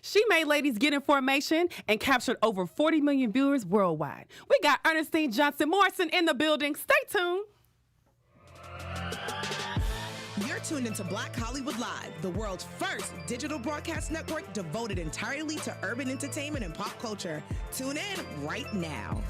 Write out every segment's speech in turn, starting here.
She made ladies get in formation and captured over 40 million viewers worldwide. We got Ernestine Johnson Morrison in the building. Stay tuned. You're tuned into Black Hollywood Live, the world's first digital broadcast network devoted entirely to urban entertainment and pop culture. Tune in right now.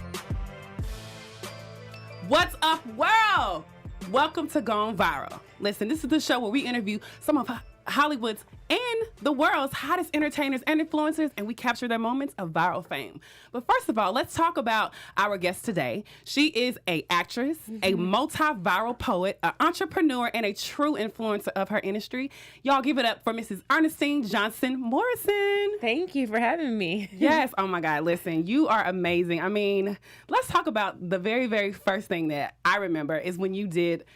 What's up, world? Welcome to Gone Viral. Listen, this is the show where we interview some of Hollywood's and the world's hottest entertainers and influencers, and we capture their moments of viral fame. But first of all, let's talk about our guest today. She is an actress, a multi-viral poet, an entrepreneur, and a true influencer of her industry. Y'all give it up for Mrs. Ernestine Johnson Morrison. Thank you for having me. Yes. Oh my God. Listen, you are amazing. I mean, let's talk about the very, very first thing that I remember is when you did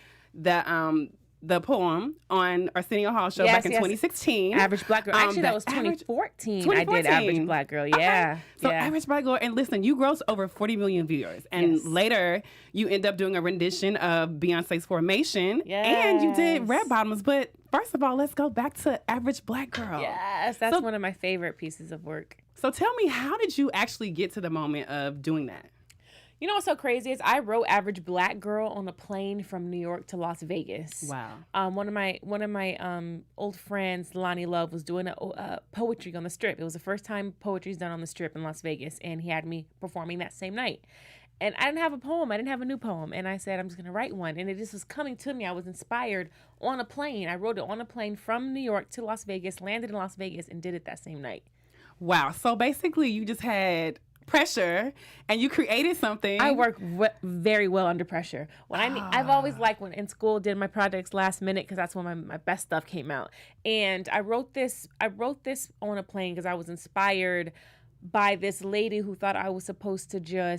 the poem on Arsenio Hall Show back in 2016. Average Black Girl. Actually, that was 2014. I did Average Black Girl. Yeah. Okay. So Average Black Girl. And listen, you grossed over 40 million viewers. And later, you end up doing a rendition of Beyonce's Formation. Yes. And you did Red Bottoms. But first of all, let's go back to Average Black Girl. Yes. That's one of my favorite pieces of work. So tell me, how did you actually get to the moment of doing that? You know what's so crazy is I wrote Average Black Girl on a plane from New York to Las Vegas. Wow. One of my old friends, Lonnie Love, was doing a poetry on the Strip. It was the first time poetry's done on the Strip in Las Vegas, and he had me performing that same night. And I didn't have a poem. I didn't have a new poem. And I said, I'm just going to write one. And it just was coming to me. I was inspired on a plane. I wrote it on a plane from New York to Las Vegas, landed in Las Vegas, and did it that same night. Wow. So basically, you just had pressure and you created something. I work very well under pressure. I've always liked when in school did my projects last minute because that's when my best stuff came out. And I wrote this on a plane because I was inspired by this lady who thought I was supposed to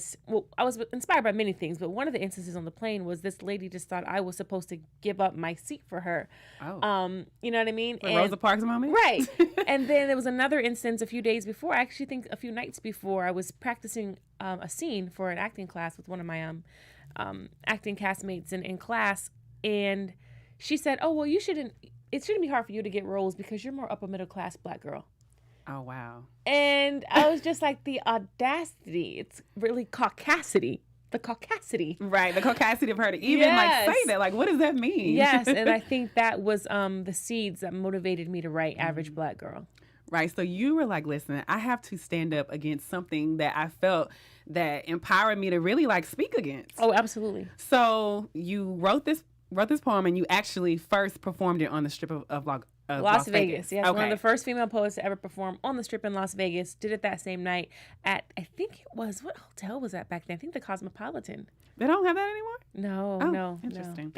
I was inspired by many things, but one of the instances on the plane was this lady just thought I was supposed to give up my seat for her. Oh. You know what I mean? Like Rosa Parks moment? Right. And then there was another instance a few days before, I actually think a few nights before, I was practicing a scene for an acting class with one of my acting castmates in class, and she said, oh, well, it shouldn't be hard for you to get roles because you're more upper middle class Black girl. Oh, wow. And I was just like, the audacity. It's really caucasity. The caucasity. Right. The caucasity of her to even say that. Like, what does that mean? Yes. And I think that was the seeds that motivated me to write Average Black Girl. Right. So you were like, listen, I have to stand up against something that I felt that empowered me to really like speak against. Oh, absolutely. So you wrote this poem and you actually first performed it on the Strip of Las Vegas. Yes, one of the first female poets to ever perform on the Strip in Las Vegas. Did it that same night at, I think it was, what hotel was that back then? I think the Cosmopolitan. They don't have that anymore? No. Interesting.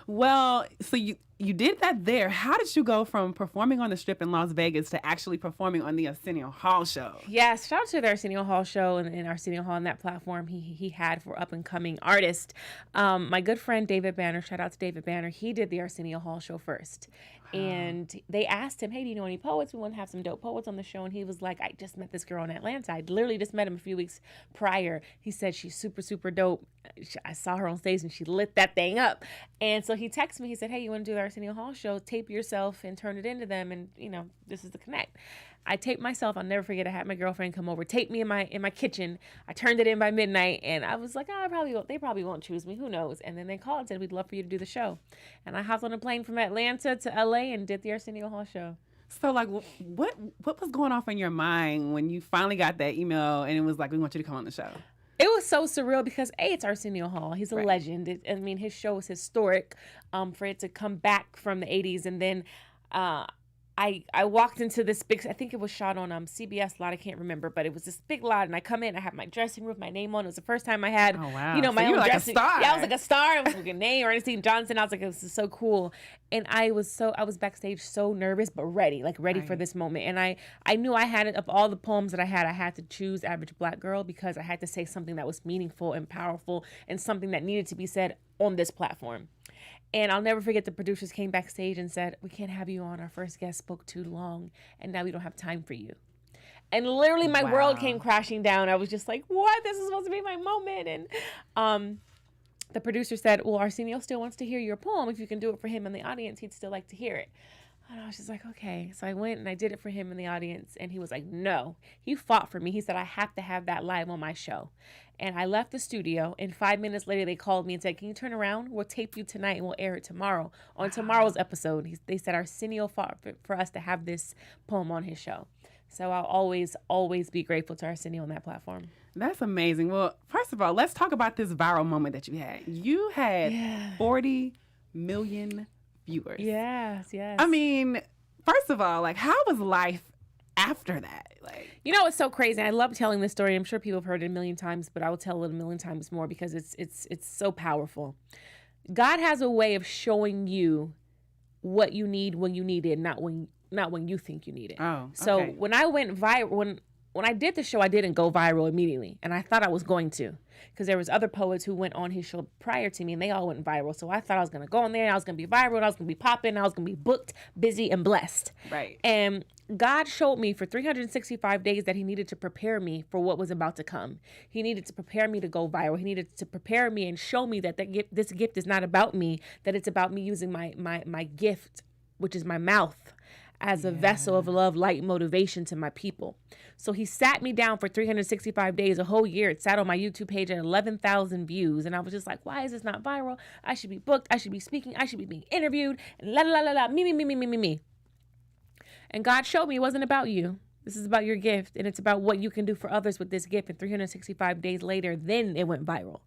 Well, so you did that there. How did you go from performing on the Strip in Las Vegas to actually performing on the Arsenio Hall Show? Yes, shout out to the Arsenio Hall Show and Arsenio Hall and that platform he had for up-and-coming artists. My good friend David Banner, shout out to David Banner, he did the Arsenio Hall Show first. And they asked him, hey, do you know any poets? We want to have some dope poets on the show. And he was like, I just met this girl in Atlanta. I literally just met him a few weeks prior. He said, she's super, super dope. I saw her on stage and she lit that thing up. And so he texted me. He said, hey, you want to do the Arsenio Hall Show? Tape yourself and turn it into them. And, this is the connect. I taped myself. I'll never forget. I had my girlfriend come over, tape me in my kitchen. I turned it in by midnight, and I was like, they probably won't choose me. Who knows? And then they called and said, we'd love for you to do the show. And I hopped on a plane from Atlanta to LA and did the Arsenio Hall Show. So, like, what was going off in your mind when you finally got that email and it was like, we want you to come on the show? It was so surreal because, A, it's Arsenio Hall. He's a legend. His show is historic for it to come back from the 80s. And then I walked into this big, I think it was shot on CBS lot, I can't remember, but it was this big lot, and I come in, I have my dressing room, my name on. It was the first time I had, my own like dressing. A star. Yeah, I was like a star. It was like a name, Ernestine Johnson. I was like, this is so cool. And I was backstage so nervous, but ready for this moment. And I knew I had it, of all the poems that I had to choose Average Black Girl because I had to say something that was meaningful and powerful and something that needed to be said on this platform. And I'll never forget the producers came backstage and said, we can't have you on. Our first guest spoke too long, and now we don't have time for you. And literally my world came crashing down. I was just like, what? This is supposed to be my moment. And the producer said, well, Arsenio still wants to hear your poem. If you can do it for him in the audience, he'd still like to hear it. And I was just like, okay. So I went and I did it for him in the audience. And he was like, no. He fought for me. He said, I have to have that live on my show. And I left the studio. And 5 minutes later, they called me and said, can you turn around? We'll tape you tonight and we'll air it tomorrow. On tomorrow's episode, they said Arsenio fought for us to have this poem on his show. So I'll always, always be grateful to Arsenio on that platform. That's amazing. Well, first of all, let's talk about this viral moment that you had. You had 40 million viewers. Yes. I mean, first of all, like, how was life after that? Like, you know, it's so crazy. I love telling this story. I'm sure people have heard it a million times, but I will tell it a million times more because it's so powerful. God has a way of showing you what you need when you need it, not when you think you need it. Oh, okay. So when I went viral, when I did the show, I didn't go viral immediately, and I thought I was going to, because there was other poets who went on his show prior to me, and they all went viral. So I thought I was going to go on there, and I was going to be viral, and I was going to be popping, I was going to be booked, busy, and blessed. Right. And God showed me for 365 days that he needed to prepare me for what was about to come. He needed to prepare me to go viral. He needed to prepare me and show me that this gift is not about me, that it's about me using my gift, which is my mouth, as a vessel of love, light, motivation to my people. So he sat me down for 365 days, a whole year. It sat on my YouTube page at 11,000 views. And I was just like, why is this not viral? I should be booked. I should be speaking. I should be being interviewed. And me. And God showed me it wasn't about you. This is about your gift. And it's about what you can do for others with this gift. And 365 days later, then it went viral.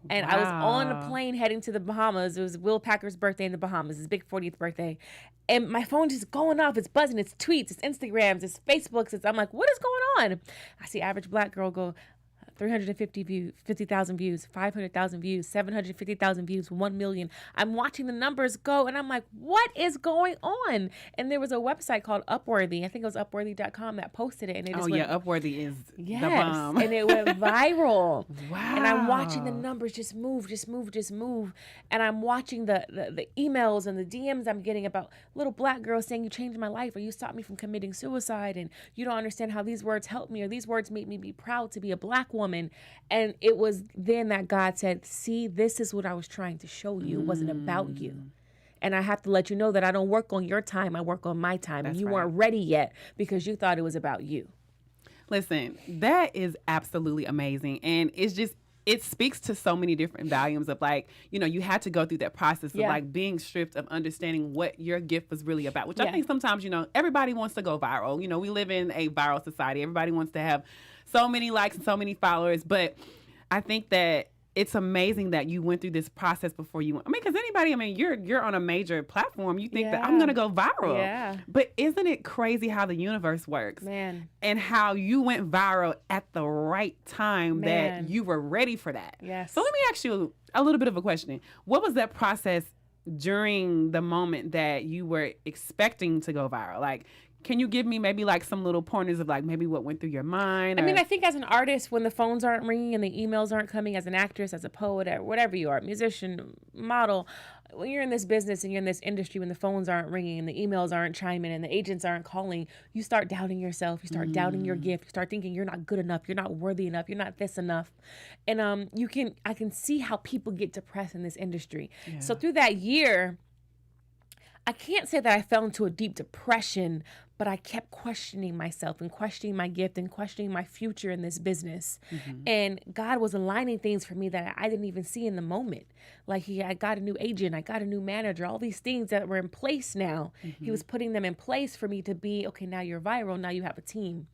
And I was on a plane heading to the Bahamas. It was Will Packer's birthday in the Bahamas, his big 40th birthday. And my phone just going off. It's buzzing. It's tweets. It's Instagrams. It's Facebooks. I'm like, what is going on? I see average black girl go 350,000 views, 500,000 views, 750,000 views, 1 million. I'm watching the numbers go, and I'm like, what is going on? And there was a website called Upworthy. I think it was Upworthy.com that posted it. And it just went, Upworthy is the bomb. And it went viral. Wow. And I'm watching the numbers just move. And I'm watching the emails and the DMs I'm getting about little black girls saying, you changed my life, or you stopped me from committing suicide, and you don't understand how these words helped me, or these words made me be proud to be a black woman. And it was then that God said, see, this is what I was trying to show you. It wasn't about you. And I have to let you know that I don't work on your time. I work on my time. And you weren't ready yet because you thought it was about you. Listen, that is absolutely amazing. And it speaks to so many different volumes of, like, you know, you had to go through that process of like being stripped of understanding what your gift was really about, which I think sometimes, you know, everybody wants to go viral. You know, we live in a viral society. Everybody wants to have so many likes and so many followers. But I think that it's amazing that you went through this process before you went. I mean, because you're on a major platform. You think that I'm going to go viral. Yeah. But isn't it crazy how the universe works? Man. And how you went viral at the right time that you were ready for that. Yes. So let me ask you a little bit of a question. What was that process during the moment that you were expecting to go viral? Like, can you give me maybe like some little pointers of like maybe what went through your mind? I mean, I think as an artist, when the phones aren't ringing and the emails aren't coming, as an actress, as a poet, or whatever you are, musician, model, when you're in this business and you're in this industry, when the phones aren't ringing and the emails aren't chiming and the agents aren't calling, you start doubting yourself. You start doubting your gift. You start thinking you're not good enough. You're not worthy enough. You're not this enough. And I can see how people get depressed in this industry. Yeah. So through that year, I can't say that I fell into a deep depression, but I kept questioning myself and questioning my gift and questioning my future in this business. And God was aligning things for me that I didn't even see in the moment. Like I got a new agent, I got a new manager, all these things that were in place now. He was putting them in place for me to be, okay, now you're viral, now you have a team.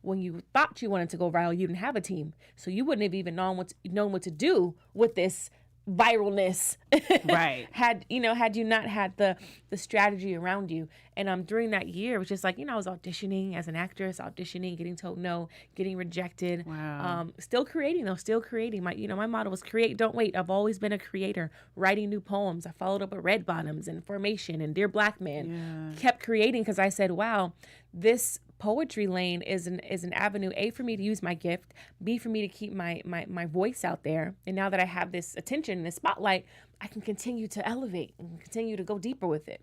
When you thought you wanted to go viral, you didn't have a team. So you wouldn't have even known what to do with this viralness. Right. had you not had the strategy around you. And during that year, it was just like, I was auditioning as an actress, getting told no, getting rejected. Wow. Still creating. My motto was create, don't wait. I've always been a creator, writing new poems. I followed up with Red Bottoms and Formation and Dear Black Man. Kept creating because I said, wow, this poetry lane is an avenue, A, for me to use my gift, B, for me to keep my voice out there. And now that I have this attention and this spotlight, I can continue to elevate and continue to go deeper with it.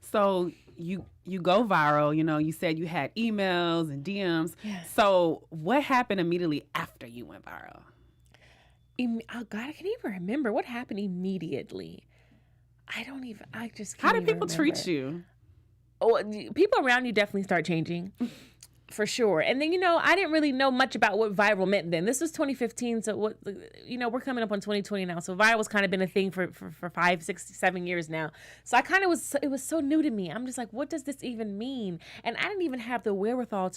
So you go viral, you said you had emails and DMs. Yes. So what happened immediately after you went viral? Oh God, I can't even remember what happened immediately. I just can't. How did even people remember. treat you? people around you definitely start changing. For sure. And then, I didn't really know much about what viral meant then. This was 2015. So we're coming up on 2020 now. So viral has kind of been a thing for 5, 6, 7 years now. So I kind of it was so new to me. I'm just like, what does this even mean? And I didn't even have the wherewithal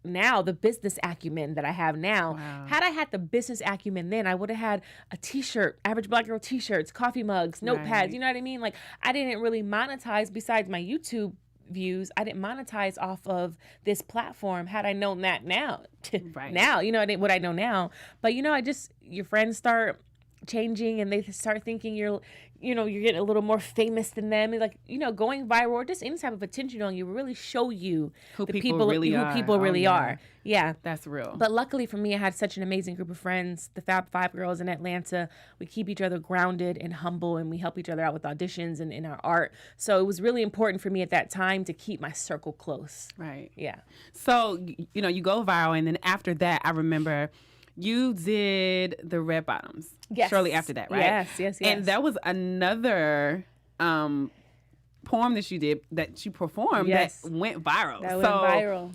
the business acumen that I have now. Wow. Had I had the business acumen then, I would have had a t-shirt, Average Black Girl t-shirts, coffee mugs, notepads. Right. You know what I mean? Like, I didn't really monetize besides my YouTube views. I didn't monetize off of this platform had I known that now. Right. Now, what I know now. But your friends start changing and they start thinking you're getting a little more famous than them. Like, going viral or just any type of attention on you will really show you who the people really are. Yeah. That's real. But luckily for me, I had such an amazing group of friends, the Fab Five girls in Atlanta. We keep each other grounded and humble, and we help each other out with auditions and in our art. So it was really important for me at that time to keep my circle close. Right. Yeah. So, you go viral, and then after that, I remember you did the Red Bottoms. Yes. Shortly after that, right? Yes. And that was another poem that you did, that you performed, that went viral. That went viral.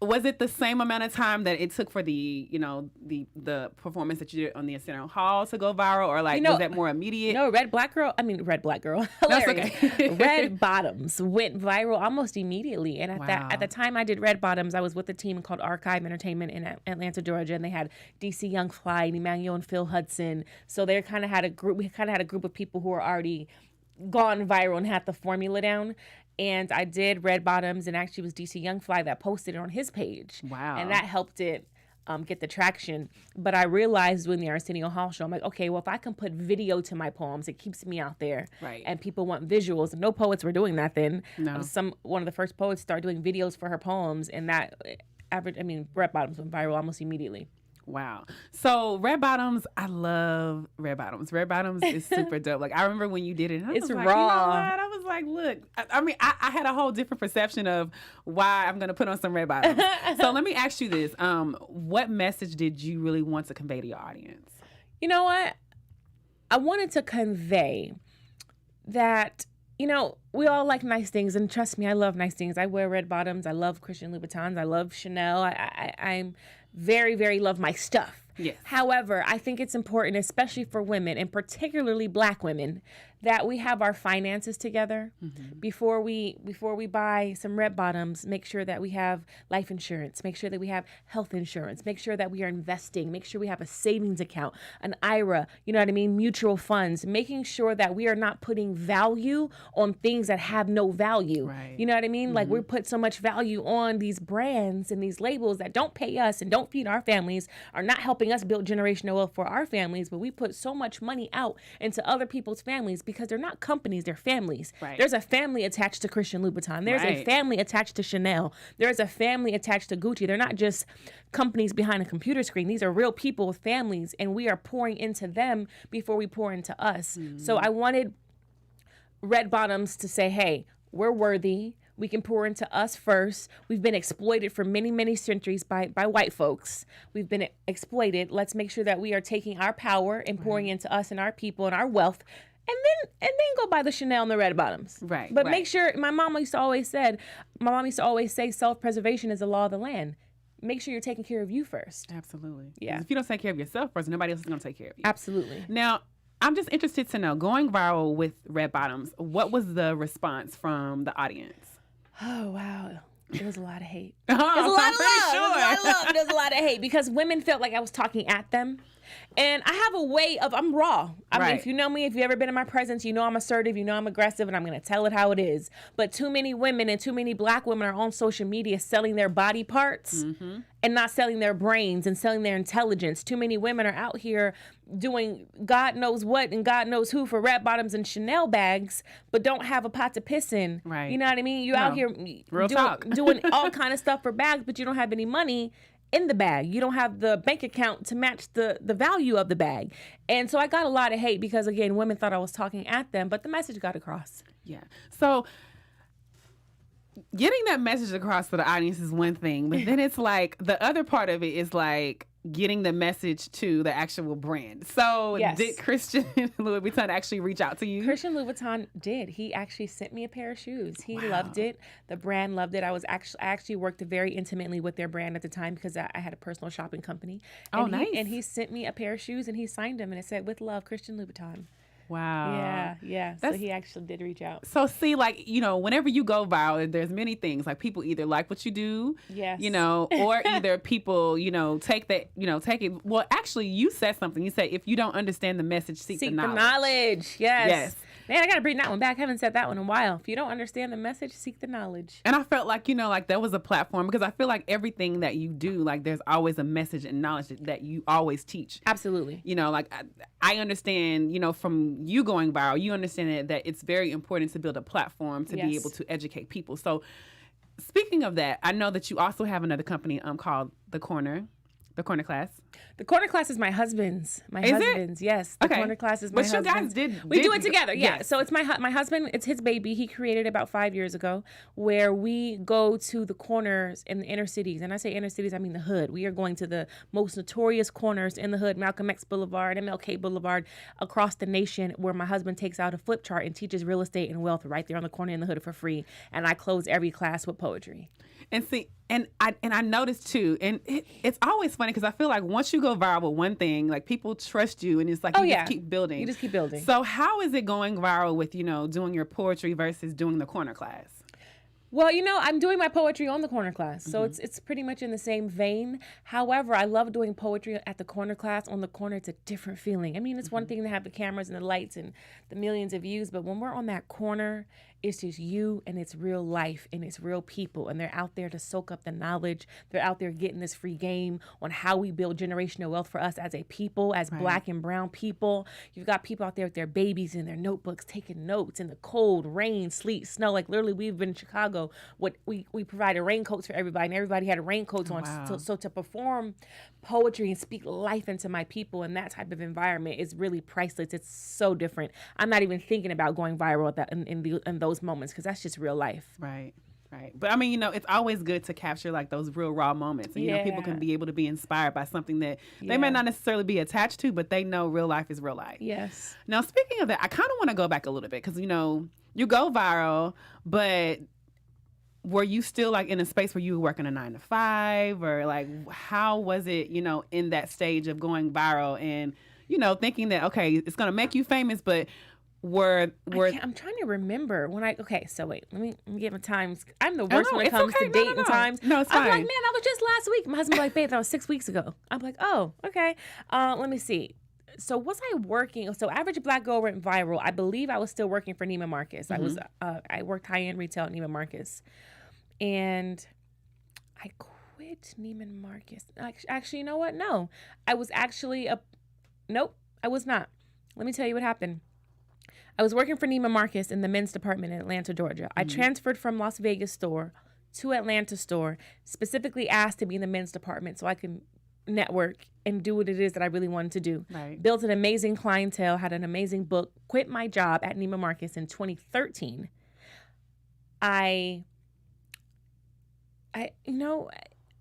Was it the same amount of time that it took for the performance that you did on the Arsenio Hall to go viral, or was that more immediate? No, Red Black Girl. Hilarious. That's okay. Red Bottoms went viral almost immediately. And at the time I did Red Bottoms, I was with a team called Archive Entertainment in Atlanta, Georgia, and they had DC Young Fly, and Emmanuel and Phil Hudson. So they kind of had a group. We kind of had a group of people who were already gone viral and had the formula down. And I did Red Bottoms, and actually it was DC Young Fly that posted it on his page. Wow. And that helped it get the traction. But I realized doing the Arsenio Hall Show, I'm like, okay, well, if I can put video to my poems, it keeps me out there. Right. And people want visuals. No poets were doing that then. No. One of the first poets started doing videos for her poems, and Red Bottoms went viral almost immediately. Wow. So Red Bottoms, I love Red Bottoms. Red Bottoms is super dope. Like, I remember when you did it, and I was like, raw. You know what? I was like, look, I had a whole different perception of why I'm going to put on some Red Bottoms. So let me ask you this. What message did you really want to convey to your audience? You know what? I wanted to convey that, we all like nice things, and trust me, I love nice things. I wear Red Bottoms. I love Christian Louboutins. I love Chanel. I'm very, very love my stuff. Yes. However, I think it's important, especially for women, and particularly Black women, that we have our finances together. Mm-hmm. Before we buy some Red Bottoms, make sure that we have life insurance, make sure that we have health insurance, make sure that we are investing, make sure we have a savings account, an IRA, mutual funds, making sure that we are not putting value on things that have no value. Right. You know what I mean? Mm-hmm. Like, we put so much value on these brands and these labels that don't pay us and don't feed our families, are not helping us build generational wealth for our families, but we put so much money out into other people's families because they're not companies, they're families. Right. There's a family attached to Christian Louboutin. There's a family attached to Chanel. There's a family attached to Gucci. They're not just companies behind a computer screen. These are real people with families, and we are pouring into them before we pour into us. Mm-hmm. So I wanted Red Bottoms to say, hey, we're worthy. We can pour into us first. We've been exploited for many, many centuries by white folks. We've been exploited. Let's make sure that we are taking our power and pouring into us and our people and our wealth. And then go buy the Chanel and the Red Bottoms. Right. But make sure, my mom used to always say self-preservation is the law of the land. Make sure you're taking care of you first. Absolutely. Yeah. If you don't take care of yourself first, nobody else is going to take care of you. Absolutely. Now, I'm just interested to know, going viral with Red Bottoms, what was the response from the audience? Oh, wow. There was a lot of hate. There's a lot of love. There's a lot of hate because women felt like I was talking at them. And I have a way of, I'm raw. I mean, if you know me, if you've ever been in my presence, you know I'm assertive, you know I'm aggressive, and I'm going to tell it how it is. But too many women and too many Black women are on social media selling their body parts and not selling their brains and selling their intelligence. Too many women are out here doing God knows what and God knows who for Red Bottoms and Chanel bags, but don't have a pot to piss in. Right. You know what I mean? You out here doing all kind of stuff for bags, but you don't have any money in the bag. You don't have the bank account to match the value of the bag. And so I got a lot of hate because, again, women thought I was talking at them, but the message got across. Yeah. So getting that message across to the audience is one thing, but then it's like the other part of it is like getting the message to the actual brand. So Yes. did Christian Louis Vuitton actually reach out to you? Christian Louis Vuitton did. He actually sent me a pair of shoes. He loved it. The brand loved it. I actually worked very intimately with their brand at the time because I had a personal shopping company. And nice. And he sent me a pair of shoes and he signed them and it said, "With love, Christian Louis Vuitton." Wow. Yeah. So he actually did reach out. So see, like, whenever you go viral, there's many things. Like, people either like what you do, Yes. Or either people, take that, take it. Well, actually, you said something. You said, if you don't understand the message, seek the knowledge. Yes. Man, I got to bring that one back. I haven't said that one in a while. If you don't understand the message, seek the knowledge. And I felt like, like there was a platform because I feel like everything that you do, like there's always a message and knowledge that you always teach. Absolutely. Like I understand, from you going viral, you understand that it's very important to build a platform to be able to educate people. So speaking of that, I know that you also have another company called The Corner Class. The Corner Class is my husband's. Yes. The Corner Class is my husband's. But you guys did. We do it together. Yeah. Yes. So it's my husband. It's his baby. He created it about 5 years ago, where we go to the corners in the inner cities. And I say inner cities, I mean the hood. We are going to the most notorious corners in the hood, Malcolm X Boulevard, MLK Boulevard, across the nation, where my husband takes out a flip chart and teaches real estate and wealth right there on the corner in the hood for free. And I close every class with poetry. And see, and I noticed too, and it's always funny because I feel like once you go viral with one thing, like people trust you, and it's like just keep building. You just keep building. So how is it going viral with doing your poetry versus doing the corner class? Well, I'm doing my poetry on the Corner Class, so it's pretty much in the same vein. However, I love doing poetry at the Corner Class. On the corner, it's a different feeling. I mean, it's one thing to have the cameras and the lights and the millions of views, but when we're on that corner, it's just you and it's real life and it's real people, and they're out there to soak up the knowledge. They're out there getting this free game on how we build generational wealth for us as a people, as Black and brown people. You've got people out there with their babies and their notebooks taking notes in the cold, rain, sleet, snow. Like literally, we've been in Chicago. We provided raincoats for everybody, and everybody had raincoats on. Wow. So to perform poetry and speak life into my people in that type of environment is really priceless. It's so different. I'm not even thinking about going viral at that in those moments because that's just real life. Right. But I mean, it's always good to capture like those real raw moments. And, people can be able to be inspired by something that they may not necessarily be attached to, but they know real life is real life. Yes. Now, speaking of that, I kind of want to go back a little bit because, you go viral, but were you still like in a space where you were working a 9-to-5, or like how was it, in that stage of going viral and, thinking that, okay, it's going to make you famous, but I'm trying to remember when so wait, let me give a times. I'm the worst when it comes to date and times. No, it's fine. I'm like, man, that was just last week. My husband's like, babe, that was 6 weeks ago. I'm like, oh, okay. Let me see. So was I working? So Average Black Girl went viral. I believe I was still working for Neema Marcus. I worked high-end retail at Neema Marcus. And I quit Neiman Marcus. Actually, you know what? No. I was actually nope, I was not. Let me tell you what happened. I was working for Neiman Marcus in the men's department in Atlanta, Georgia. I transferred from Las Vegas store to Atlanta store, specifically asked to be in the men's department so I can network and do what it is that I really wanted to do. Right. Built an amazing clientele, had an amazing book, quit my job at Neiman Marcus in 2013.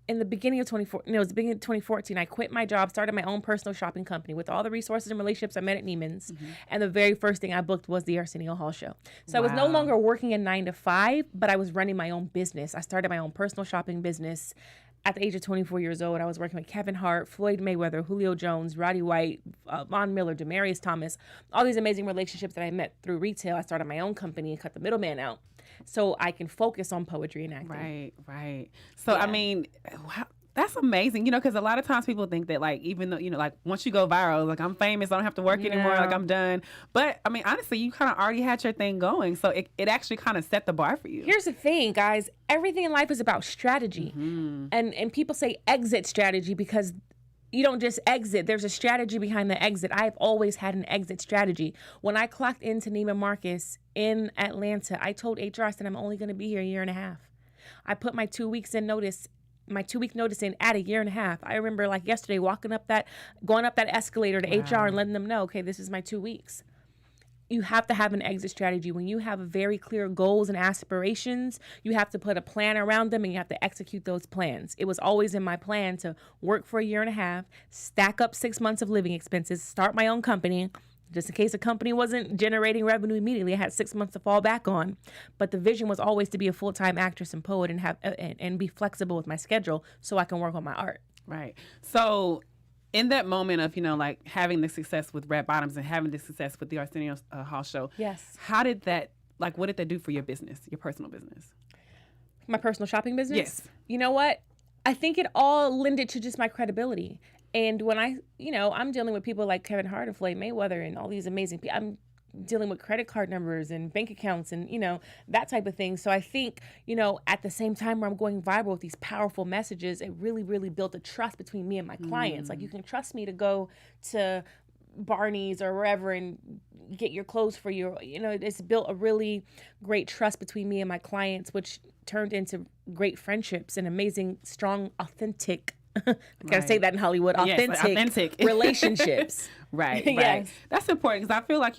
In the beginning of 2014, I quit my job, started my own personal shopping company with all the resources and relationships I met at Neiman's. And the very first thing I booked was the Arsenio Hall Show. So I was no longer working a 9-to-5, but I was running my own business. I started my own personal shopping business at the age of 24 years old. I was working with Kevin Hart, Floyd Mayweather, Julio Jones, Roddy White, Von Miller, Demaryius Thomas, all these amazing relationships that I met through retail. I started my own company and cut the middleman out so I can focus on poetry and acting. Right. So, I mean, wow, that's amazing, because a lot of times people think that, like, even though, like, once you go viral, like, I'm famous, I don't have to work anymore, like, I'm done. But, I mean, honestly, you kind of already had your thing going. So it actually kind of set the bar for you. Here's the thing, guys. Everything in life is about strategy. And people say exit strategy because you don't just exit. There's a strategy behind the exit. I've always had an exit strategy. When I clocked into Neema Marcus in Atlanta, I told HR, I said, I'm only going to be here a year and a half. I put my 2 weeks in notice, my 2 week notice in at a year and a half. I remember like yesterday going up that escalator to HR and letting them know, okay, this is my 2 weeks. you have to have an exit strategy. When you have very clear goals and aspirations, you have to put a plan around them and you have to execute those plans. It was always in my plan to work for a year and a half, stack up 6 months of living expenses, start my own company. Just in case a company wasn't generating revenue immediately, I had 6 months to fall back on. But the vision was always to be a full-time actress and poet and have and be flexible with my schedule so I can work on my art. Right. So in that moment of, like having the success with Red Bottoms and having the success with the Arsenio Hall Show, yes. How did that, what did that do for your business, your personal business? My personal shopping business? Yes. You know what? I think it all lended to just my credibility. And when I'm dealing with people like Kevin Hart and Floyd Mayweather and all these amazing people, I'm dealing with credit card numbers and bank accounts and, that type of thing. So I think, at the same time where I'm going viral with these powerful messages, it really, really built a trust between me and my clients. Like, you can trust me to go to Barney's or wherever and get your clothes for you. It's built a really great trust between me and my clients, which turned into great friendships and amazing, strong, authentic I gotta say that in Hollywood. Authentic relationships. Right. Yes. That's important because I feel like,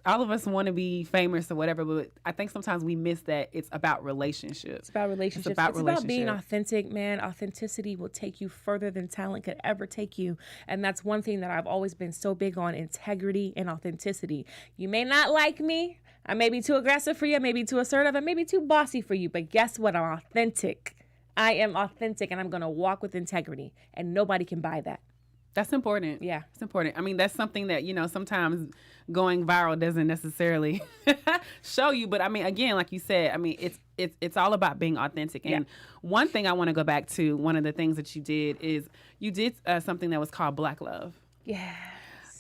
all of us want to be famous or whatever, but I think sometimes we miss that it's about relationships. It's about relationships. It's about being authentic, man. Authenticity will take you further than talent could ever take you. And that's one thing that I've always been so big on, integrity and authenticity. You may not like me. I may be too aggressive for you. I may be too assertive. I may be too bossy for you. But guess what? I'm authentic. I am authentic and I'm going to walk with integrity and nobody can buy that. That's important. Yeah. It's important. I mean, that's something that, sometimes going viral doesn't necessarily show you. But I mean, again, like you said, I mean, it's all about being authentic. And one thing I want to go back to, one of the things that you did is you did something that was called Black Love. Yeah.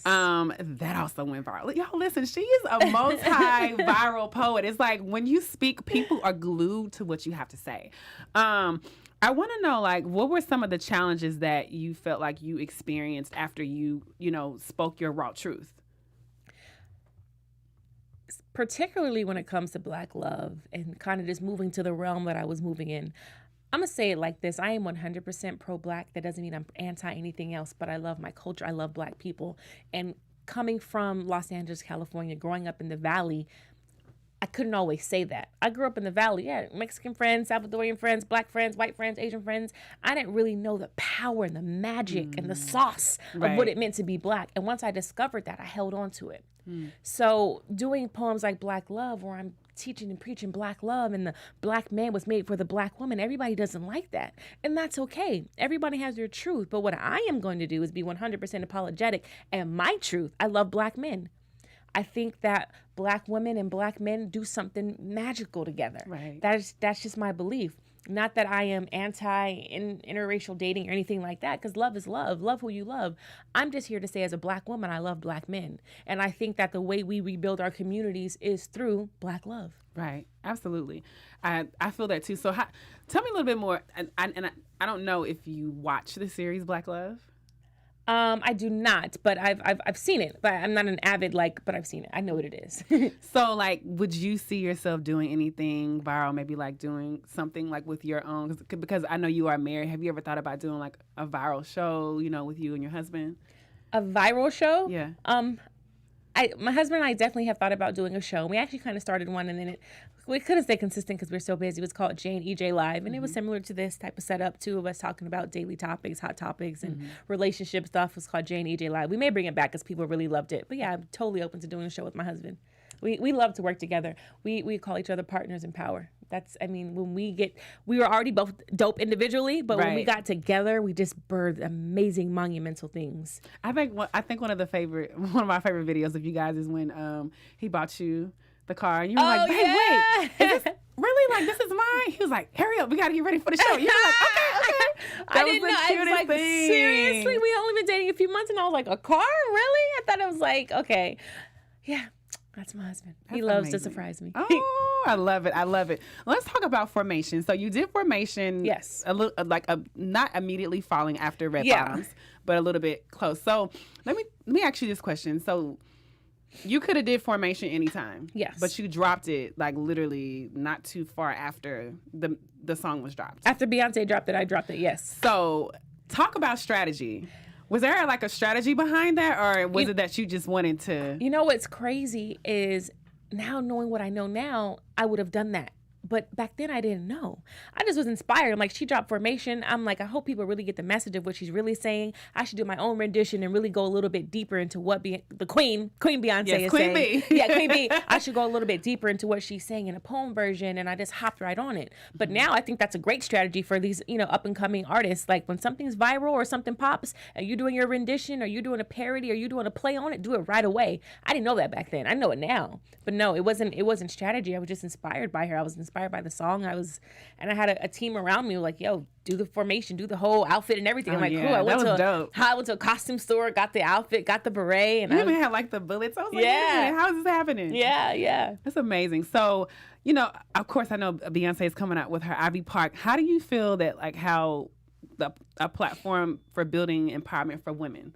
That also went viral. Y'all listen, she is a multi-viral poet. It's like when you speak, people are glued to what you have to say. I want to know, what were some of the challenges that you felt like you experienced after you, spoke your raw truth? Particularly when it comes to Black love and kind of just moving to the realm that I was moving in. I'm going to say it like this. I am 100% pro-Black. That doesn't mean I'm anti anything else, but I love my culture. I love Black people. And coming from Los Angeles, California, growing up in the Valley, I couldn't always say that. I grew up in the Valley. Yeah, Mexican friends, Salvadorian friends, Black friends, white friends, Asian friends. I didn't really know the power and the magic and the sauce of what it meant to be Black. And once I discovered that, I held on to it. So doing poems like Black Love, where I'm teaching and preaching Black love and the Black man was made for the Black woman, everybody doesn't like that. And that's okay. Everybody has their truth. But what I am going to do is be 100% apologetic. And my truth, I love Black men. I think that Black women and Black men do something magical together. Right. That's just my belief. Not that I am anti-interracial dating or anything like that, because love is love. Love who you love. I'm just here to say, as a Black woman, I love Black men. And I think that the way we rebuild our communities is through Black love. Right. Absolutely. I feel that too. So tell me a little bit more. And I don't know if you watch the series Black Love. I do not, but I've seen it. But I'm not an avid but I've seen it. I know what it is. So would you see yourself doing anything viral? Maybe doing something with your own? Because I know you are married. Have you ever thought about doing a viral show? With you and your husband. A viral show? Yeah. My husband and I definitely have thought about doing a show. We actually kind of started one, and then we couldn't stay consistent because we're so busy. It was called J and EJ Live, and it was similar to this type of setup. Two of us talking about daily topics, hot topics, and relationship stuff. It was called J and EJ Live. We may bring it back because people really loved it. But yeah, I'm totally open to doing a show with my husband. We love to work together. We call each other partners in power. When we were already both dope individually, but when we got together, we just birthed amazing, monumental things. I think one of my favorite videos of you guys is when he bought you the car and you were like, "Hey, wait, is this really this is mine?" He was like, "Hurry up, we got to get ready for the show." You were like, "Okay." I didn't know. I was thing. Seriously, we only been dating a few months, and I was like, "A car, really?" I thought it was okay, yeah. That's my husband. He loves to surprise me. Oh, I love it. I love it. Let's talk about Formation. So you did Formation. Yes. A little not immediately following after Red Bottoms, but a little bit close. So let me ask you this question. So you could have did Formation anytime. Yes. But you dropped it literally not too far after the song was dropped. After Beyoncé dropped it, I dropped it. Yes. So talk about strategy. Was there like a strategy behind that, or was it that you just wanted to? You know what's crazy is now knowing what I know now, I would have done that. But back then I didn't know. I just was inspired. I'm like, she dropped Formation. I'm like, I hope people really get the message of what she's really saying. I should do my own rendition and really go a little bit deeper into what the Queen Beyoncé is Queen saying. B. Yeah, Queen B. I should go a little bit deeper into what she's saying in a poem version, and I just hopped right on it. But now I think that's a great strategy for these, up and coming artists. Like when something's viral or something pops, and you're doing your rendition, or you're doing a parody, or you're doing a play on it, do it right away. I didn't know that back then. I know it now. But no, it wasn't strategy. I was just inspired by her. I was inspired by the song. I had a team around me who were like, yo, do the formation, do the whole outfit and everything. I'm like, cool. I went to a costume store, got the outfit, got the beret. And you even had like the bullets. I was like, yeah, how is this happening? Yeah. That's amazing. So, of course, I know Beyonce is coming out with her Ivy Park. How do you feel that, like, how a platform for building empowerment for women,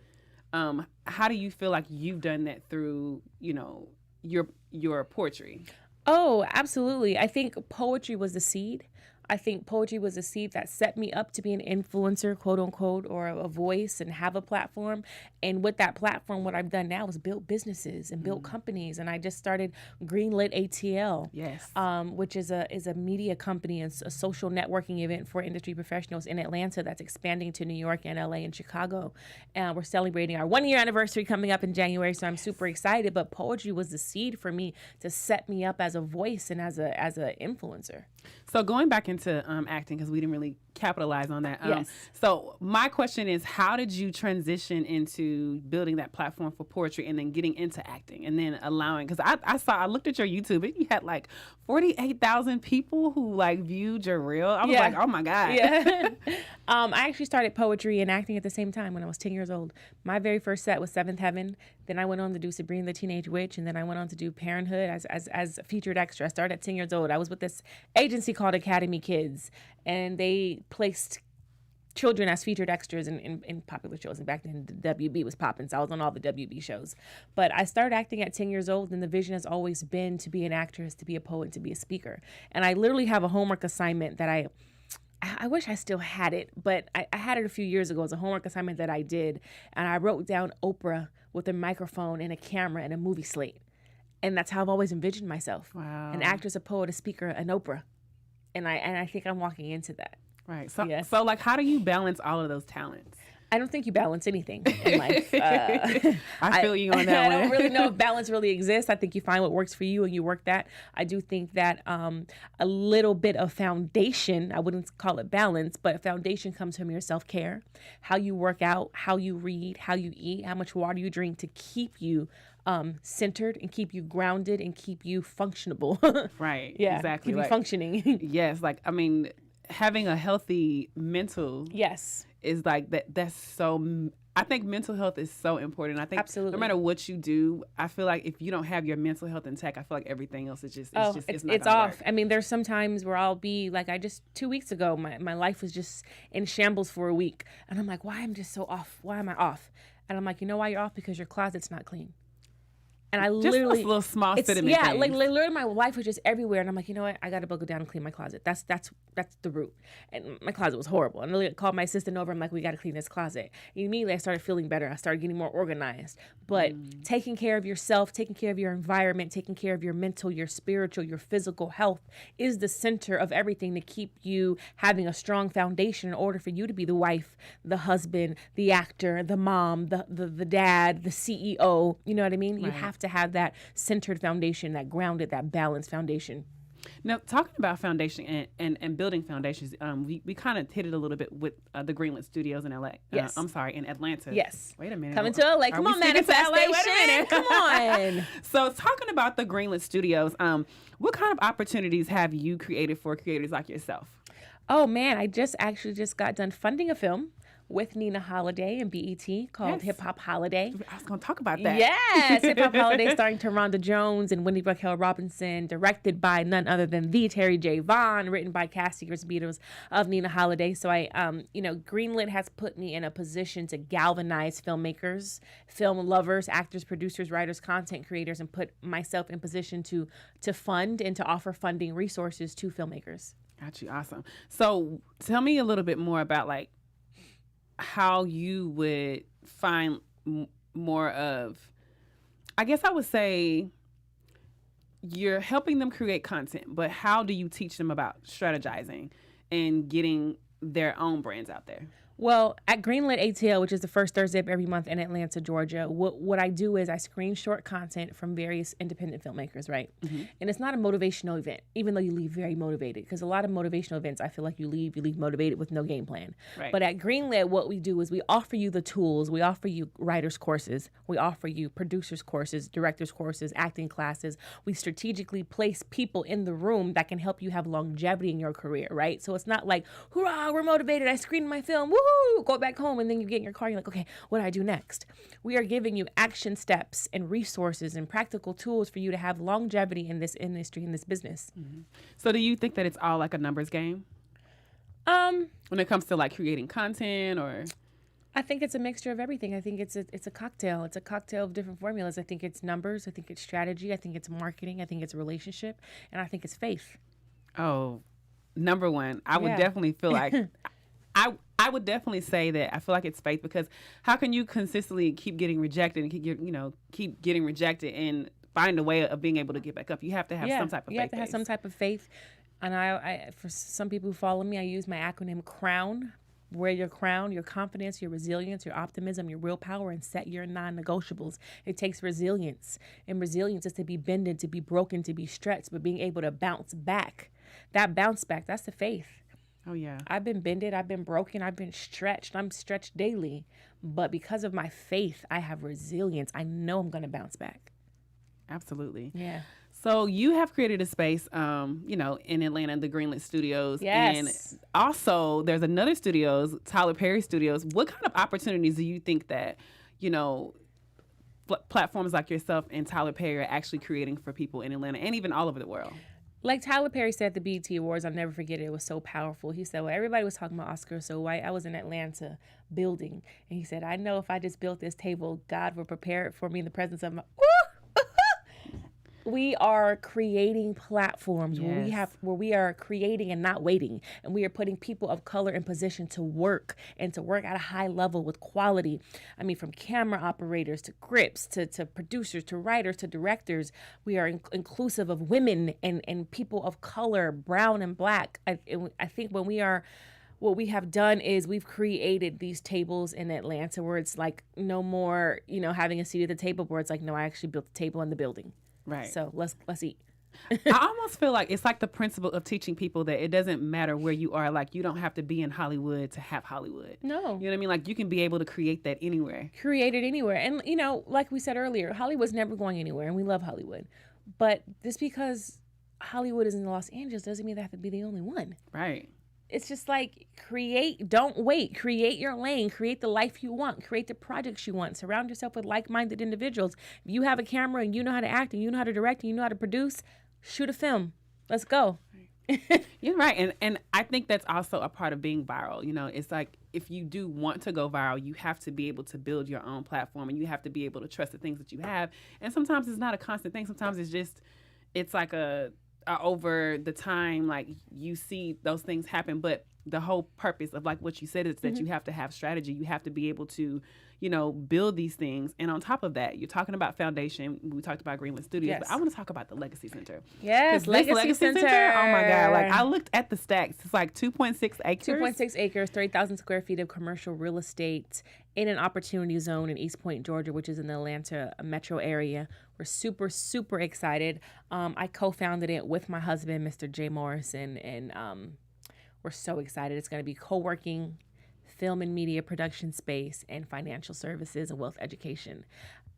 how do you feel like you've done that through, your poetry? Oh, absolutely. I think poetry was the seed. I think poetry was a seed that set me up to be an influencer, quote unquote, or a voice and have a platform. And with that platform, what I've done now is build businesses and build companies. And I just started Greenlit Atl, yes, which is a media company and a social networking event for industry professionals in Atlanta that's expanding to New York and LA and Chicago. And we're celebrating our 1-year anniversary coming up in January, so I'm super excited. But poetry was the seed for me to set me up as a voice and as a influencer. So going back into acting, because we didn't really capitalize on that. Yes. So my question is, how did you transition into building that platform for poetry and then getting into acting and then allowing, because I looked at your YouTube and you had like 48,000 people who like viewed your reel. I was like, oh my God. Yeah. I actually started poetry and acting at the same time when I was 10 years old. My very first set was Seventh Heaven. Then I went on to do Sabrina the Teenage Witch, and then I went on to do Parenthood as a featured extra. I started at 10 years old. I was with this agency called Academy Kids, and they placed children as featured extras in popular shows. And back then, the WB was popping, so I was on all the WB shows. But I started acting at 10 years old, and the vision has always been to be an actress, to be a poet, to be a speaker. And I literally have a homework assignment that I wish I still had it, but I had it a few years ago as a homework assignment that I did. And I wrote down Oprah with a microphone and a camera and a movie slate. And that's how I've always envisioned myself. Wow. An actress, a poet, a speaker, an Oprah. And I think I'm walking into that. Right. So, yes. So like, how do you balance all of those talents? I don't think you balance anything in life. I feel you on that one. I don't really know if balance really exists. I think you find what works for you and you work that. I do think that a little bit of foundation, I wouldn't call it balance, but foundation comes from your self-care, how you work out, how you read, how you eat, how much water you drink to keep you centered and keep you grounded and keep you functionable. Right. Yeah. Exactly. Keep you functioning. Yes. Like, I mean, having a healthy mental. Yes. Is like that. That's so. I think mental health is so important. I think absolutely, no matter what you do, I feel like if you don't have your mental health intact, I feel like everything else is just it's off. Work. I mean, there's some times where I'll be like, 2 weeks ago, my life was just in shambles for a week, and I'm like, why am I just so off? Why am I off? And I'm like, you know why you're off? Because your closet's not clean. And I just literally, those little small sediment yeah, things. like literally my life was just everywhere, and I'm like, you know what? I got to go down and clean my closet. That's the root. And my closet was horrible. And I called my assistant over. I'm like, we got to clean this closet. And immediately I started feeling better. I started getting more organized. But taking care of yourself, taking care of your environment, taking care of your mental, your spiritual, your physical health is the center of everything to keep you having a strong foundation in order for you to be the wife, the husband, the actor, the mom, the dad, the CEO. You know what I mean? Right. You have to have that centered foundation, that grounded, that balanced foundation. Now, talking about foundation and building foundations, we kind of hit it a little bit with the Greenland Studios in LA. Yes. I'm sorry, in Atlanta. Yes. Wait a minute. Coming to LA. Come on, manifestation. Wait a minute. Come on. So, talking about the Greenland Studios, what kind of opportunities have you created for creators like yourself? Oh, man, I just got done funding a film with Nina Holiday and BET called Hip Hop Holiday. I was going to talk about that. Yes, Hip Hop Holiday starring Taronda Jones and Wendy Raquel Robinson, directed by none other than the Terry J. Vaughn, written by cast secrets Beatles of Nina Holiday. So Greenlit has put me in a position to galvanize filmmakers, film lovers, actors, producers, writers, content creators, and put myself in position to fund and to offer funding resources to filmmakers. Got you. Awesome. So tell me a little bit more about like how you would find more of, I guess I would say, you're helping them create content, but how do you teach them about strategizing and getting their own brands out there? Well, at Greenlit Atl, which is the first Thursday of every month in Atlanta, Georgia, what I do is I screen short content from various independent filmmakers, right? Mm-hmm. And it's not a motivational event, even though you leave very motivated. Because a lot of motivational events, I feel like you leave motivated with no game plan. Right. But at Greenlit, what we do is we offer you the tools. We offer you writers' courses. We offer you producers' courses, directors' courses, acting classes. We strategically place people in the room that can help you have longevity in your career, right? So it's not like, hurrah, we're motivated. I screened my film. Woohoo! Go back home, and then you get in your car, you're like, okay, what do I do next? We are giving you action steps and resources and practical tools for you to have longevity in this industry, in this business. Mm-hmm. So do you think that it's all like a numbers game? When it comes to like creating content, or? I think it's a mixture of everything. I think it's a cocktail. It's a cocktail of different formulas. I think it's numbers. I think it's strategy. I think it's marketing. I think it's relationship. And I think it's faith. Oh, number one, I would definitely feel like... I would definitely say that I feel like it's faith, because how can you consistently keep getting rejected and keep getting rejected and find a way of being able to get back up? You have to have some type of faith. You have to have some type of faith. And I for some people who follow me, I use my acronym CROWN. Wear your crown, your confidence, your resilience, your optimism, your willpower, and set your non-negotiables. It takes resilience. And resilience is to be bended, to be broken, to be stretched, but being able to bounce back. That bounce back, that's the faith. Oh, yeah. I've been bended, I've been broken, I've been stretched. I'm stretched daily. But because of my faith, I have resilience. I know I'm going to bounce back. Absolutely. Yeah. So you have created a space, in Atlanta, the Greenlit Studios. Yes. And also there's another studios, Tyler Perry Studios. What kind of opportunities do you think that, platforms like yourself and Tyler Perry are actually creating for people in Atlanta and even all over the world? Like Tyler Perry said at the BET Awards, I'll never forget it. It was so powerful. He said, well, everybody was talking about Oscar so white. I was in Atlanta building. And he said, I know if I just built this table, God will prepare it for me in the presence of my... We are creating platforms where we are creating and not waiting. And we are putting people of color in position to work and to work at a high level with quality. I mean, from camera operators to grips to producers to writers to directors. We are inclusive of women and people of color, brown and black. I think what we have done is we've created these tables in Atlanta where it's like no more, having a seat at the table, where it's like, no, I actually built the table in the building. Right. So let's eat. I almost feel like it's like the principle of teaching people that it doesn't matter where you are. Like, you don't have to be in Hollywood to have Hollywood. No. You know what I mean? Like, you can be able to create that anywhere. Create it anywhere. And, like we said earlier, Hollywood's never going anywhere, and we love Hollywood. But just because Hollywood is in Los Angeles doesn't mean they have to be the only one. Right. It's just like don't wait. Create your lane. Create the life you want. Create the projects you want. Surround yourself with like-minded individuals. If you have a camera and you know how to act and you know how to direct and you know how to produce, shoot a film. Let's go. You're right. And I think that's also a part of being viral. It's like, if you do want to go viral, you have to be able to build your own platform, and you have to be able to trust the things that you have. And sometimes it's not a constant thing. Sometimes it's like over the time, like, you see those things happen. But the whole purpose of, like, what you said is that you have to have strategy. You have to be able to, build these things. And on top of that, you're talking about foundation. We talked about Greenland Studios, yes. But I want to talk about the Legacy Center. Yes, Legacy Center. Oh my God. Like, I looked at the stacks. It's like 2.6 acres. 2.6 acres, 30,000 square feet of commercial real estate in an opportunity zone in East Point, Georgia, which is in the Atlanta metro area. We're super, super excited. I co-founded it with my husband, Mr. Jay Morrison, and we're so excited. It's going to be co-working, film and media production space, and financial services and wealth education.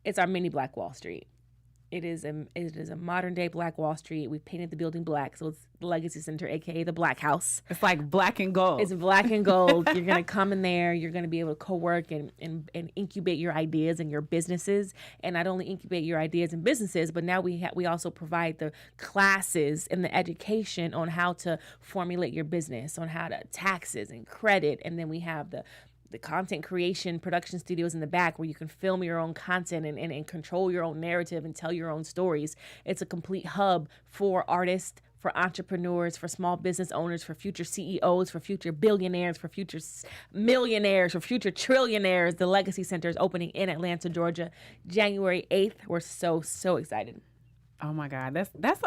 It's our mini Black Wall Street. It is a modern day Black Wall Street. We painted the building black, so it's the Legacy Center, aka the Black House. It's like black and gold. It's black and gold. You're gonna come in there. You're gonna be able to co-work and incubate your ideas and your businesses. And not only incubate your ideas and businesses, but now we also provide the classes and the education on how to formulate your business, on how to taxes and credit, and then we have the content creation production studios in the back where you can film your own content and control your own narrative and tell your own stories. It's a complete hub for artists, for entrepreneurs, for small business owners, for future CEOs, for future billionaires, for future millionaires, for future trillionaires. The Legacy Center is opening in Atlanta, Georgia, January 8th. We're so excited. Oh my God, that's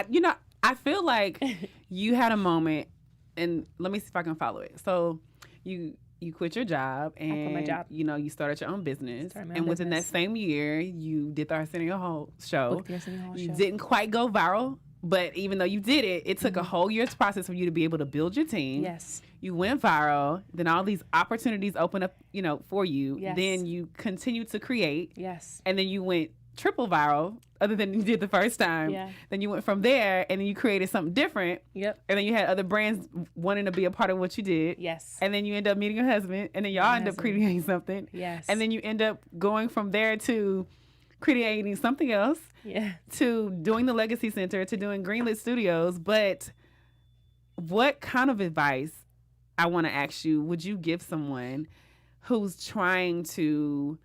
you know, I feel like you had a moment, and let me see if I can follow it. So you quit your job, and I quit my job. you know, you started your own business, Started my own and within that business. same year, you did the Arsenio Hall Show. Booked the Arsenio Hall You Show. didn't quite go viral, but even though you did it, it took a whole year's process for you to be able to build your team. Yes. You went viral. Then all these opportunities open up, you know, for you. Yes. Then you continued to create. Yes. And then you went triple viral, other than you did the first time. Yeah. Then you went from there, and then you created something different. Yep. And then you had other brands wanting to be a part of what you did. Yes. And then you end up meeting your husband, and then y'all end up husband. creating something. Yes. And then you end up going from there to creating something else, Yeah. to doing the Legacy Center, to doing Greenlit Studios. But what kind of advice, I want to ask you, would you give someone who's trying to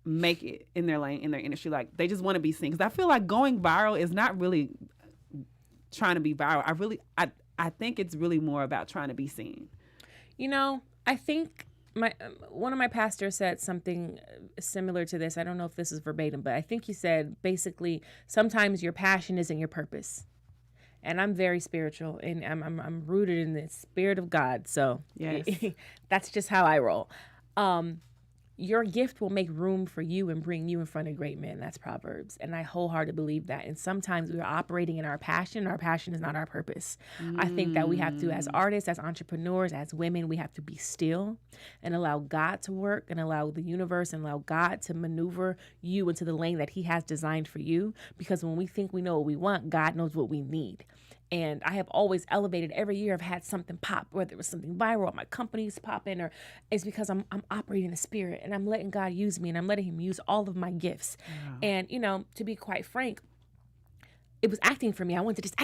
make it in their lane, in their industry? Like, they just want to be seen. Because I feel like going viral is not really trying to be viral. I think it's really more about trying to be seen. You know, I think one of my pastors said something similar to this. I don't know if this is verbatim, but I think he said basically, sometimes your passion isn't your purpose. And I'm very spiritual, and I'm rooted in the Spirit of God. So Yes. that's just how I roll. Your gift will make room for you and bring you in front of great men. That's Proverbs. And I wholeheartedly believe that. And sometimes we are operating in our passion. Our passion is not our purpose. I think that we have to, as artists, as entrepreneurs, as women, we have to be still and allow God to work, and allow the universe and allow God to maneuver you into the lane that he has designed for you. Because when we think we know what we want, God knows what we need. And I have always elevated. Every year I've had something pop, whether it was something viral, my company's popping, or it's because I'm operating in the Spirit, and I'm letting God use me, and I'm letting him use all of my gifts. Wow. And, you know, to be quite frank, it was acting for me. I wanted to just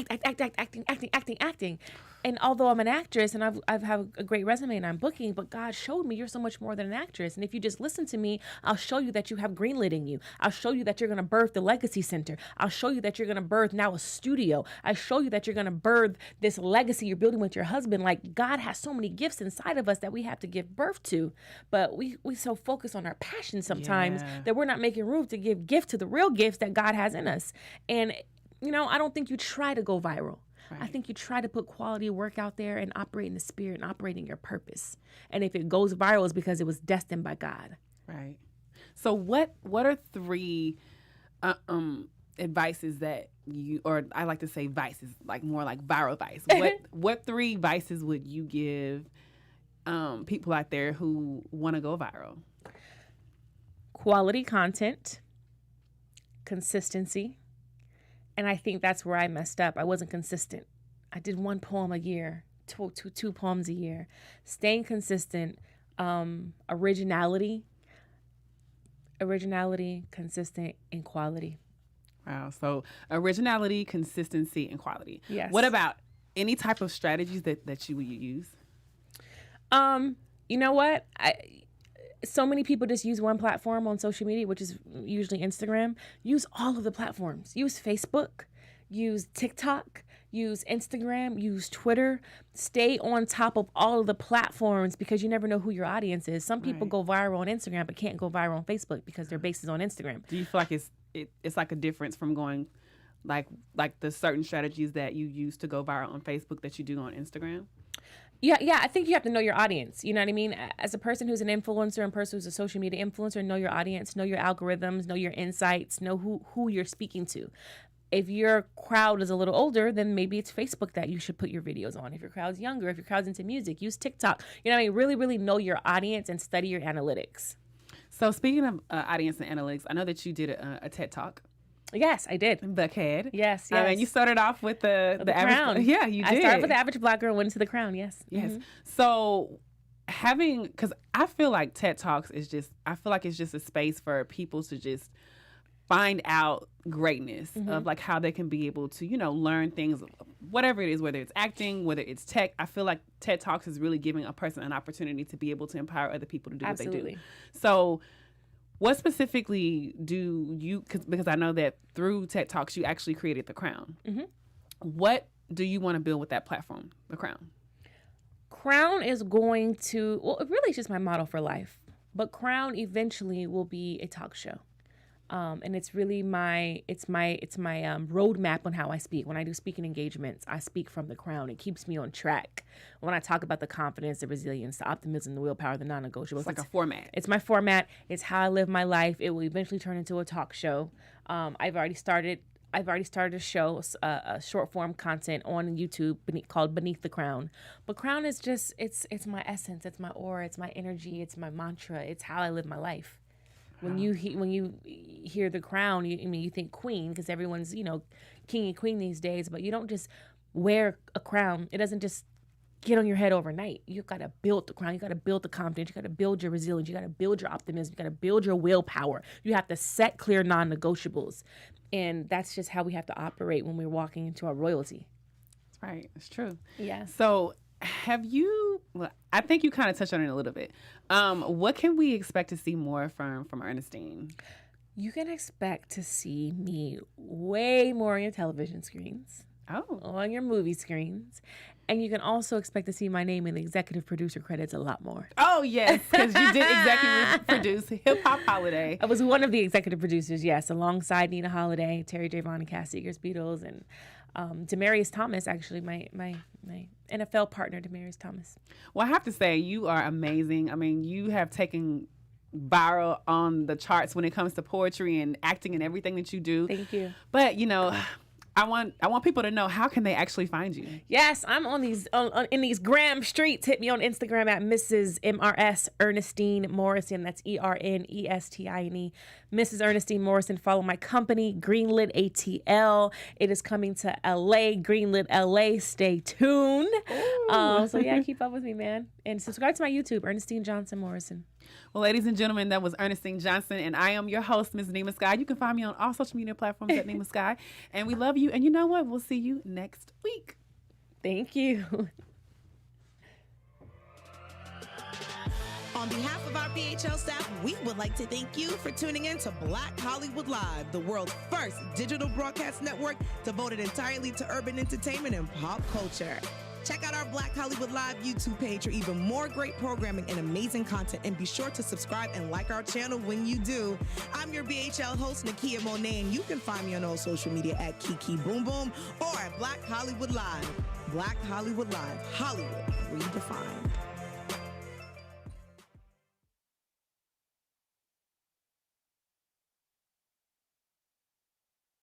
acting. And although I'm an actress and I've have a great resume and I'm booking, but God showed me you're so much more than an actress. And if you just listen to me, I'll show you that you have Greenlit in you. I'll show you that you're going to birth the Legacy Center. I'll show you that you're going to birth now a studio. I show you that you're going to birth this legacy you're building with your husband. Like, God has so many gifts inside of us that we have to give birth to. But we so focus on our passion sometimes that we're not making room to give gift to the real gifts that God has in us. And, you know, I don't think you try to go viral. Right. I think you try to put quality work out there and operate in the Spirit and operate in your purpose. And if it goes viral, it's because it was destined by God. Right. So what are three advices that you, or I like to say vices, like more like viral vice. What three vices would you give people out there who want to go viral? Quality content, consistency. And I think that's where I messed up. I wasn't consistent. I did one poem a year, two poems a year. Staying consistent, originality, consistent, and quality. Wow. So originality, consistency, and quality. Yes. What about any type of strategies that you would use? You know what? So many people just use one platform on social media, which is usually Instagram. Use all of the platforms. Use Facebook, use TikTok, use Instagram, use Twitter. Stay on top of all of the platforms, because you never know who your audience is. Some people go viral on Instagram but can't go viral on Facebook because their base is on Instagram. Do you feel like it's like a difference from going like the certain strategies that you use to go viral on Facebook that you do on Instagram? Yeah, I think you have to know your audience. You know what I mean? As a person who's an influencer and person who's a social media influencer, know your audience, know your algorithms, know your insights, know who you're speaking to. If your crowd is a little older, then maybe it's Facebook that you should put your videos on. If your crowd's younger, if your crowd's into music, use TikTok. You know what I mean? Really, really know your audience and study your analytics. So speaking of audience and analytics, I know that you did a TED Talk. Yes, I did. Buckhead. Yes. I mean, you started off with the average, Crown. Yeah, you did. I started with the average Black girl and went to the Crown. Yes. Yes. Mm-hmm. So because I feel like TED Talks is I feel like it's just a space for people to just find out greatness of like how they can be able to, you know, learn things, whatever it is, whether it's acting, whether it's tech. I feel like TED Talks is really giving a person an opportunity to be able to empower other people to do what they do. So what specifically do you, because I know that through TED Talks, you actually created the Crown. Mm-hmm. What do you want to build with that platform, The Crown? Crown is going to, well, it really is just my model for life. But Crown eventually will be a talk show. And it's really my roadmap on how I speak. When I do speaking engagements, I speak from The Crown. It keeps me on track. When I talk about the confidence, the resilience, the optimism, the willpower, the non-negotiables. It's like a format. It's my format. It's how I live my life. It will eventually turn into a talk show. I've already started a show, a short form content on YouTube called Beneath the Crown. But Crown is just, it's my essence, it's my aura, it's my energy, it's my mantra, it's how I live my life. When you hear The Crown, you think queen, because everyone's, king and queen these days, but you don't just wear a crown. It doesn't just get on your head overnight. You got to build the crown. You got to build the confidence. You got to build your resilience. You got to build your optimism. You got to build your willpower. You have to set clear non-negotiables. And that's just how we have to operate when we're walking into our royalty. That's right. It's true. Yeah. So I think you kind of touched on it a little bit. What can we expect to see more from Ernestine? You can expect to see me way more on your television screens. Oh. On your movie screens. And you can also expect to see my name in the executive producer credits a lot more. Oh, yes, because you did executive produce Hip Hop Holiday. I was one of the executive producers, yes, alongside Nina Holiday, Terry Javon, and Cass Seeger's Beatles, and Demarius Thomas, actually, my NFL partner, Demarius Thomas. Well, I have to say, you are amazing. I mean, you have taken viral on the charts when it comes to poetry and acting and everything that you do. Thank you. But, I want people to know, how can they actually find you? Yes, I'm on these in these Graham streets. Hit me on Instagram at Mrs. MRS Ernestine Morrison. That's ERNESTINE. Mrs. Ernestine Morrison. Follow my company, Greenlit Atl. It is coming to LA, Greenlit LA. Stay tuned. So yeah, keep up with me, man. And subscribe to my YouTube, Ernestine Johnson Morrison. Well, ladies and gentlemen, that was Ernestine Johnson, and I am your host, Ms. Neema Skye. You can find me on all social media platforms at Neema Skye. And we love you. And you know what? We'll see you next week. Thank you. On behalf of our BHL staff, we would like to thank you for tuning in to Black Hollywood Live, the world's first digital broadcast network devoted entirely to urban entertainment and pop culture. Check out our Black Hollywood Live YouTube page for even more great programming and amazing content. And be sure to subscribe and like our channel when you do. I'm your BHL host, Nakia Monet, and you can find me on all social media at Kiki Boom Boom or at Black Hollywood Live. Black Hollywood Live, Hollywood redefined.